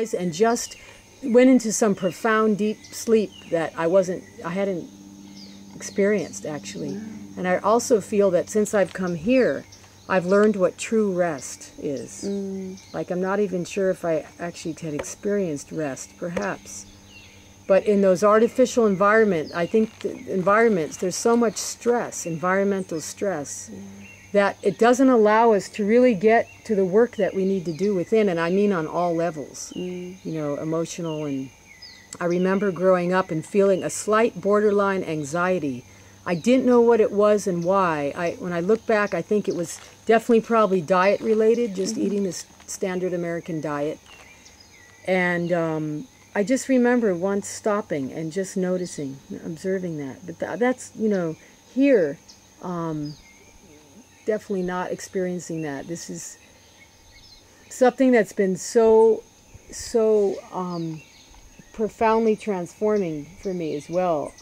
eyes and just went into some profound, deep sleep that I hadn't experienced, actually. And I also feel that since I've come here, I've learned what true rest is. Like, I'm not even sure if I actually had experienced rest, perhaps. But in those artificial environments, I think there's so much stress, environmental stress, that it doesn't allow us to really get to the work that we need to do within, and I mean on all levels, you know, emotional. And I remember growing up and feeling a slight borderline anxiety. I didn't know what it was and why. When I look back, I think it was definitely probably diet related, just eating this standard American diet. And I just remember once stopping and just noticing, observing that. But that's, you know, here, definitely not experiencing that. This is something that's been so profoundly transforming for me as well.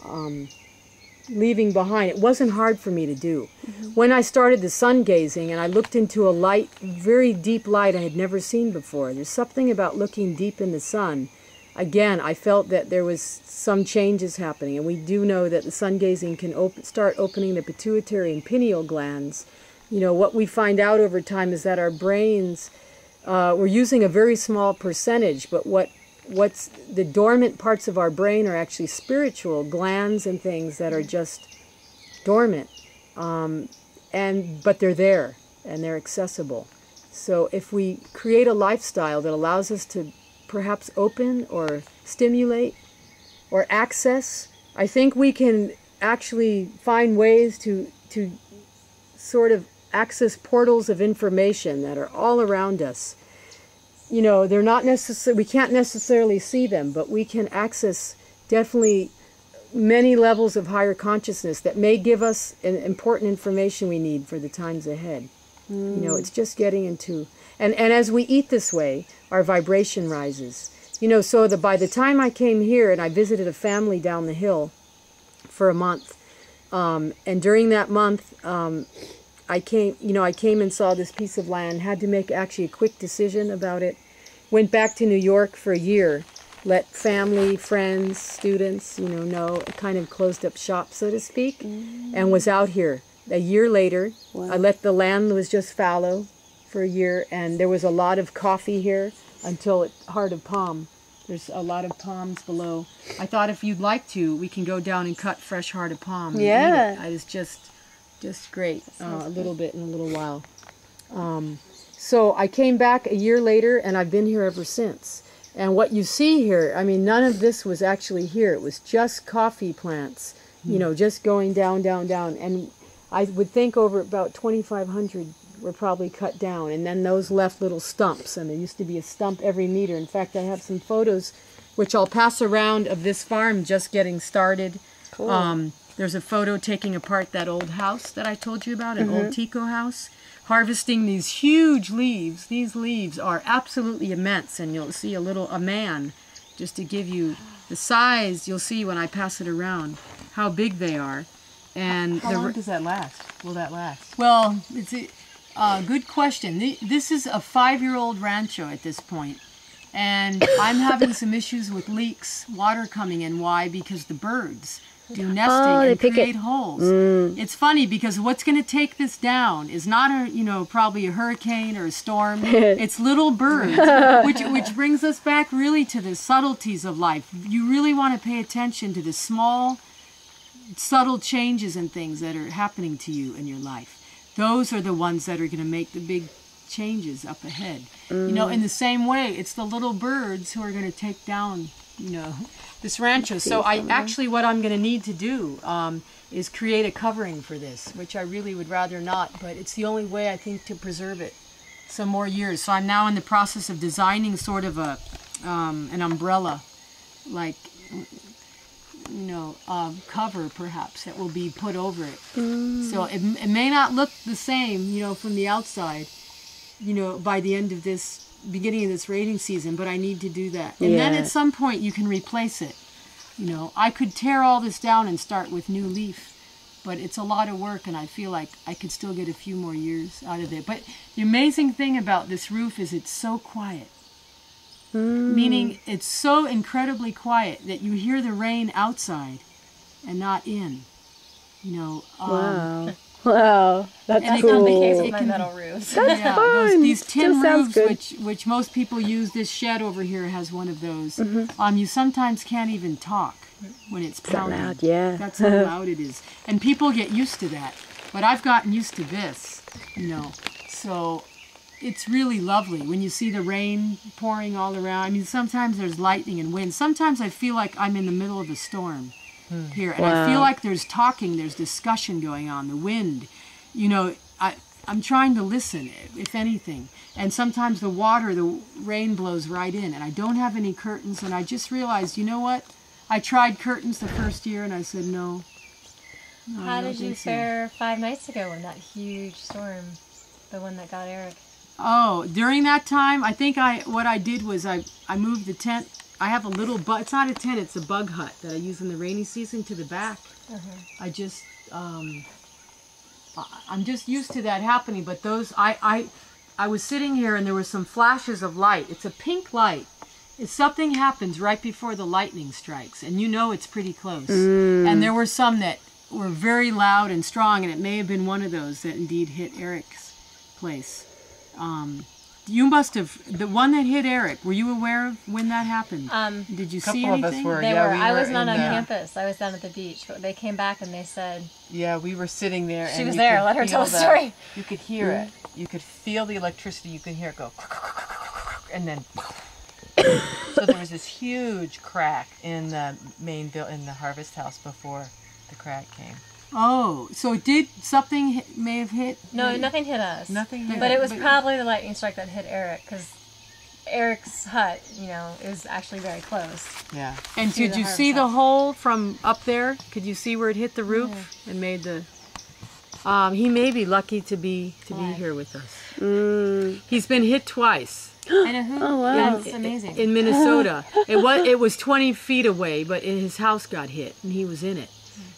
Leaving behind, it wasn't hard for me to do. When I started the sun gazing and I looked into a light, very deep light I had never seen before, there's something about looking deep in the sun. Again, I felt that there was some changes happening, and we do know that the sun gazing can start opening the pituitary and pineal glands. You know, what we find out over time is that our brains, we're using a very small percentage, but what's the dormant parts of our brain are actually spiritual glands and things that are just dormant, but they're there and they're accessible. So if we create a lifestyle that allows us to perhaps open or stimulate or access, I think we can actually find ways to sort of access portals of information that are all around us. You know, they're not necessarily, we can't necessarily see them, but we can access definitely many levels of higher consciousness that may give us important information we need for the times ahead. You know, it's just getting into, and as we eat this way, our vibration rises. You know, so by the time I came here and I visited a family down the hill for a month, and during that month, I came and saw this piece of land, had to make actually a quick decision about it. Went back to New York for a year, let family, friends, students, you know, kind of closed up shop, so to speak, and was out here. A year later, I let the land was just fallow for a year, and there was a lot of coffee here until Heart of Palm. There's a lot of palms below. I thought if you'd like to, we can go down and cut fresh Heart of Palm. Yeah. It's just great, a little bit in a little while. So I came back a year later, and I've been here ever since. And what you see here, I mean, none of this was actually here. It was just coffee plants, you know, just going down, down, down. And I would think over about 2,500 were probably cut down. And then those left little stumps, and there used to be a stump every meter. In fact, I have some photos, which I'll pass around, of this farm just getting started. Cool. There's a photo taking apart that old house that I told you about, an old Tico house, harvesting these huge leaves. These leaves are absolutely immense, and you'll see a man, just to give you the size, you'll see when I pass it around, how big they are. And how long does that last? Will that last? Well, it's a good question. This is a 5-year-old rancho at this point, and I'm having some issues with leaks, water coming in. Why? Because the birds do nesting and create holes. It's funny because what's going to take this down is not probably a hurricane or a storm. It's little birds, which brings us back really to the subtleties of life. You really want to pay attention to the small, subtle changes and things that are happening to you in your life. Those are the ones that are going to make the big changes up ahead. You know, in the same way, it's the little birds who are going to take down, this rancho. So what I'm going to need to do is create a covering for this, which I really would rather not, but it's the only way I think to preserve it some more years. So I'm now in the process of designing sort of an umbrella, like, cover perhaps that will be put over it. So it may not look the same, from the outside, by the end of this, beginning of this rating season, but I need to do that. And then at some point you can replace it. I could tear all this down and start with new leaf, but it's a lot of work, and I feel like I could still get a few more years out of it. But the amazing thing about this roof is it's so quiet. Meaning it's so incredibly quiet that you hear the rain outside and not in. You know. Wow. Wow, that's and cool. Not the case with It my can- metal roofs. Yeah, fun. these tin Still sounds roofs, good. which most people use. This shed over here has one of those. Mm-hmm. You sometimes can't even talk when it's that pounding. loud? Yeah. That's how loud it is, and people get used to that. But I've gotten used to this, you know. So it's really lovely when you see the rain pouring all around. I mean, sometimes there's lightning and wind. Sometimes I feel like I'm in the middle of a storm here, and I feel Wow. like there's talking, there's discussion going on. The wind, you know. I'm trying to listen, if anything. And sometimes the rain blows right in, and I don't have any curtains, and I just realized, you know what? I tried curtains the first year, and I said, no. How I don't did you think so. fare 5 nights ago in that huge storm, the one that got Eric? Oh, during that time, I think what I did was I moved the tent. I have a little it's not a tent, it's a bug hut that I use in the rainy season to the back. I just, I'm just used to that happening, but those, I was sitting here and there were some flashes of light. It's a pink light. If something happens right before the lightning strikes, and you know it's pretty close. And there were some that were very loud and strong, and it may have been one of those that indeed hit Eric's place. You must have, the one that hit Eric, were you aware of when that happened? Did you see couple of anything? us were. They Yeah, were. we I were was not in on the- campus. I was down at the beach. But they came back and they said, Yeah, we were sitting there. She and was you there. could Let her tell feel the story. You could hear it. You could feel the electricity. You could hear it go, and then. So there was this huge crack in the in the harvest house before the crack came. Oh, so did something may have hit? no, nothing hit us. Nothing hit But us. it was probably the lightning strike that hit Eric, because Eric's hut, you know, is actually very close. Yeah. And to did the you harvest see the house. hole from up there? Could you see where it hit the roof and made the? He may be lucky to be here with us. He's been hit twice I know who. Oh, wow. That's amazing. in Minnesota. It was 20 feet away, but his house got hit and he was in it.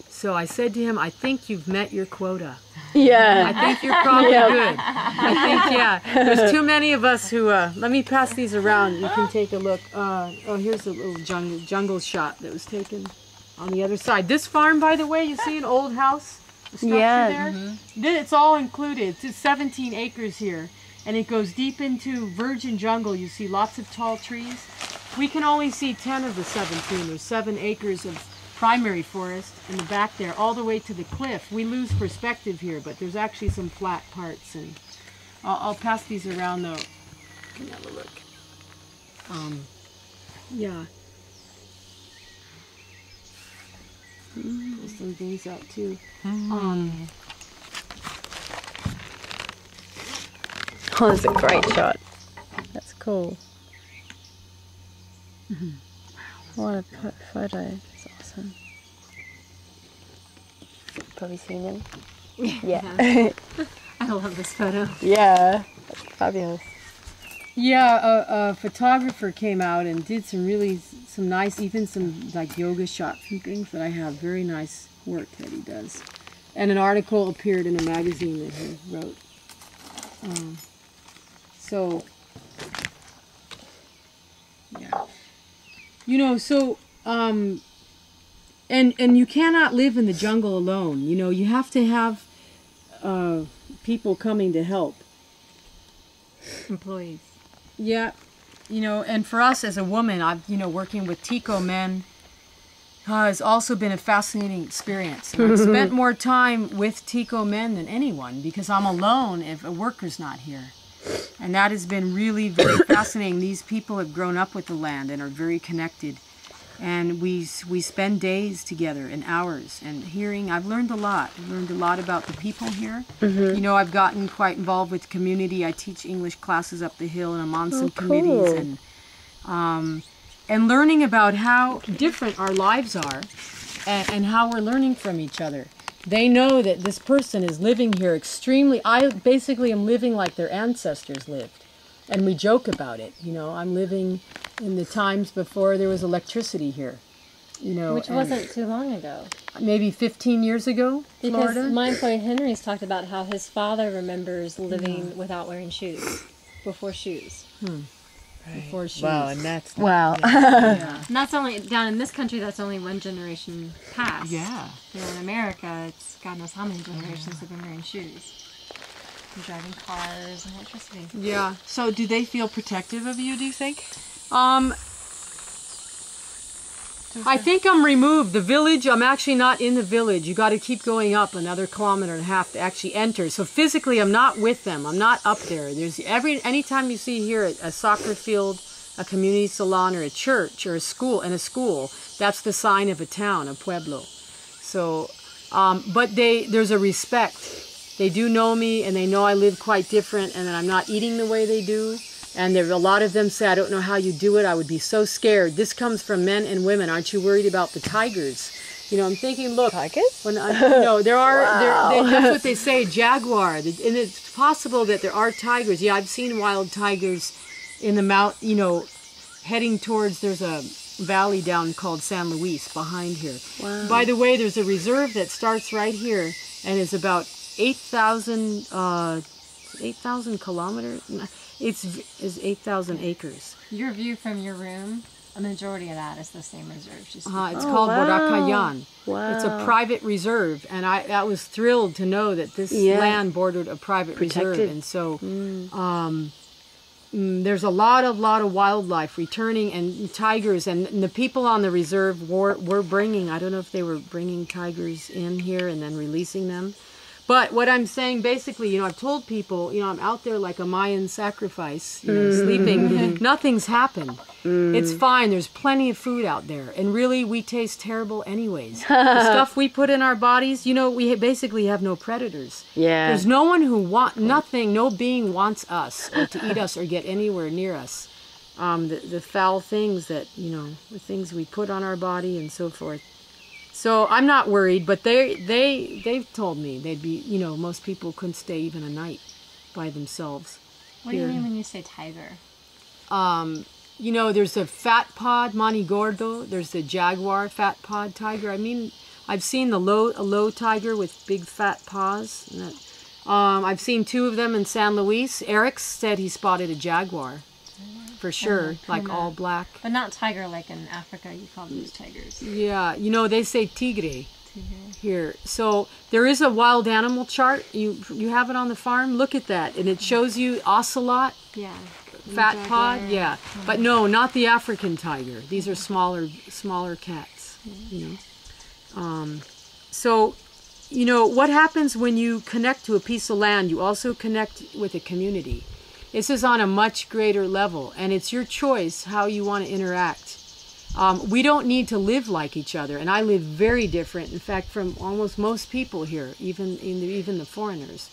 So I said to him, "I think you've met your quota. Yeah. I think you're probably good. I think, yeah. There's too many of us who, let me pass these around. You can take a look. Here's a little jungle shot that was taken on the other side. This farm, by the way, you see an old house? The structure Yeah. there? It's all included. It's 17 acres here. And it goes deep into virgin jungle. You see lots of tall trees. We can only see 10 of the 17. There's 7 acres of primary forest in the back there, all the way to the cliff. We lose perspective here, but there's actually some flat parts, and I'll pass these around though. You can have a look. Yeah. Pull some things out too. Oh, that's a great shot. That's cool. What a photo. That's awesome. Probably seen him. Yeah. I love this photo. Yeah. That's fabulous. Yeah, a photographer came out and did some nice, even some like yoga shots and things that I have. Very nice work that he does. And an article appeared in a magazine that he wrote. So, yeah. You know, so, and you cannot live in the jungle alone. You know, you have to have people coming to help. Employees. Yeah, you know, and for us as a woman, working with Tico men has also been a fascinating experience. And I've spent more time with Tico men than anyone because I'm alone if a worker's not here. And that has been really very fascinating. These people have grown up with the land and are very connected. And we spend days together and hours and hearing. I've learned a lot. I've learned a lot about the people here. You know, I've gotten quite involved with the community. I teach English classes up the hill and I'm on some committees and learning about how different our lives are and how we're learning from each other. They know that this person is living here I basically am living like their ancestors lived. And we joke about it. You know, I'm living in the times before there was electricity here. You know, Which wasn't too long ago. maybe 15 years ago, Because Florida. my employee Henry's talked about how his father remembers living without wearing shoes, before shoes. before she Wow, was. and that's Wow. Yeah. And that's only down in this country. That's only one generation past. Yeah. You know, in America, it's God knows how many generations have been wearing shoes, and driving cars and electricity. Yeah. So do they feel protective of you, do you think? I think I'm removed. The village, I'm actually not in the village. You got to keep going up another 1.5 kilometers to actually enter. So physically, I'm not with them. I'm not up there. There's anytime you see here a soccer field, a community salon, or a church, or a school, that's the sign of a town, a pueblo. So, but there's a respect. They do know me, and they know I live quite different, and that I'm not eating the way they do. And there a lot of them say, I don't know how you do it. I would be so scared. This comes from men and women. Aren't you worried about the tigers? You know, I'm thinking, look. Tigers? When there are, that's what they say, jaguar. And it's possible that there are tigers. Yeah, I've seen wild tigers in the heading towards, there's a valley down called San Luis behind here. Wow. By the way, there's a reserve that starts right here and is about 8,000 kilometers. Is 8,000 acres. Your view from your room, a majority of that is the same reserve. Just It's called Boracayan. Wow. It's a private reserve, and I was thrilled to know that this land bordered a private reserve, Protected. and so there's a lot of wildlife returning, and tigers, and the people on the reserve were bringing. I don't know if they were bringing tigers in here and then releasing them. But what I'm saying, basically, I've told people, I'm out there like a Mayan sacrifice, sleeping. Nothing's happened. It's fine. There's plenty of food out there. And really, we taste terrible anyways. The stuff we put in our bodies, we basically have no predators. Yeah. There's no one who nothing, no being wants us or to eat us or get anywhere near us. The foul things that, the things we put on our body and so forth. So I'm not worried, but they've told me they'd be, most people couldn't stay even a night by themselves. What do you mean when you say tiger? There's a fat pod, mani gordo. There's the jaguar fat pod tiger. I mean, I've seen a low tiger with big fat paws. I've seen 2 of them in San Luis. Eric said he spotted a jaguar. For sure, like all black. But not tiger like in Africa, you call those tigers. Yeah, they say tigre here. So there is a wild animal chart. You have it on the farm. Look at that, and it shows you ocelot, Yeah. fat pod. Yeah, but no, not the African tiger. These are smaller cats. So what happens when you connect to a piece of land? You also connect with a community. This is on a much greater level, and it's your choice how you want to interact. We don't need to live like each other, and I live very different, in fact, from almost most people here, even the foreigners.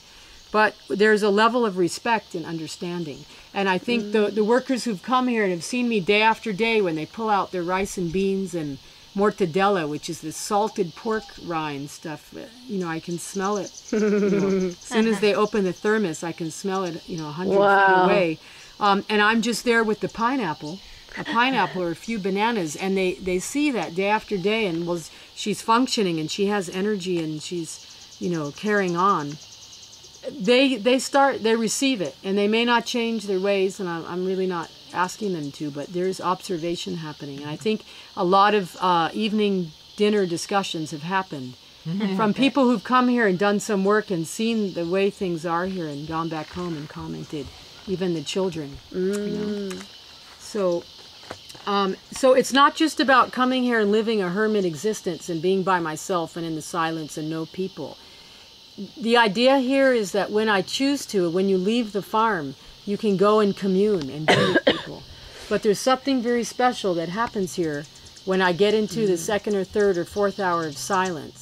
But there's a level of respect and understanding. And I think the workers who've come here and have seen me day after day when they pull out their rice and beans and mortadella, which is the salted pork rind stuff, I can smell it. As soon as they open the thermos, I can smell it, 100 feet away. And I'm just there with a pineapple or a few bananas, and they see that day after day, and she's functioning and she has energy and she's, carrying on. They receive it, and they may not change their ways, and I'm really not asking them to, but there's observation happening. And I think a lot of evening dinner discussions have happened from people who've come here and done some work and seen the way things are here and gone back home and commented, even the children. So it's not just about coming here and living a hermit existence and being by myself and in the silence and no people. The idea here is that when I choose to, when you leave the farm, you can go and commune and be with people. But there's something very special that happens here when I get into the 2nd or 3rd or 4th hour of silence.